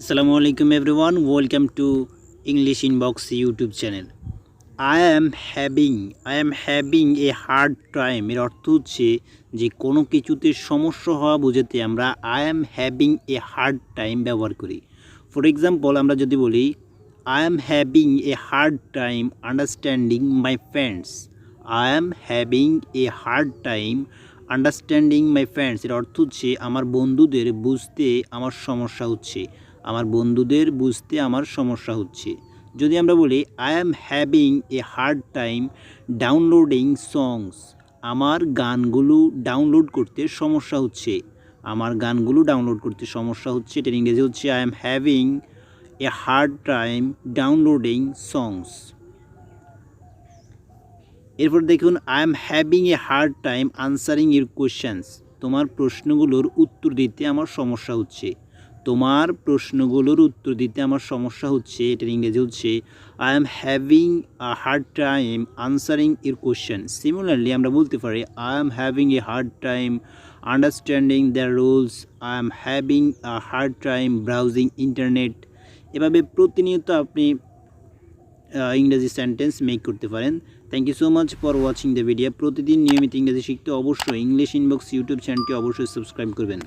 Assalamualaikum everyone, welcome to English Inbox YouTube channel. I am having a hard time এর অর্থ হচ্ছে যে কোনো কিছুতে সমস্যা হওয়া বোঝাতে আমরা I am having a hard time ব্যবহার করি। ফর এক্সাম্পল আমরা যদি বলি I am having a hard time understanding my friends. I am having a hard time understanding my friends এর অর্থ হচ্ছে আমার বন্ধুদের বুঝতে আমার সমস্যা হচ্ছে। যদি আমরা বলি I am having a hard time downloading songs, আমার গানগুলো ডাউনলোড করতে সমস্যা হচ্ছে। এটার ইংরেজি হচ্ছে I am having a hard time downloading songs. এরপর দেখুন I am having a hard time answering your questions, তোমার প্রশ্নগুলোর উত্তর দিতে আমার সমস্যা হচ্ছে। এটার ইংরেজি হচ্ছে I am having a hard time answering your question. Similarly আমরা বলতে পারি I am having a hard time understanding the rules, I am having a hard time browsing internet. এভাবে প্রতিনিয়ত আপনি ইংরেজি সেন্টেন্স মেক করতে পারেন। Thank you so much for watching the video. প্রতিদিন নিয়মিত ইংরেজি শিখতে অবশ্যই ইংলিশ ইনবক্স ইউটিউব চ্যানেলটি অবশ্যই সাবস্ক্রাইব করবেন।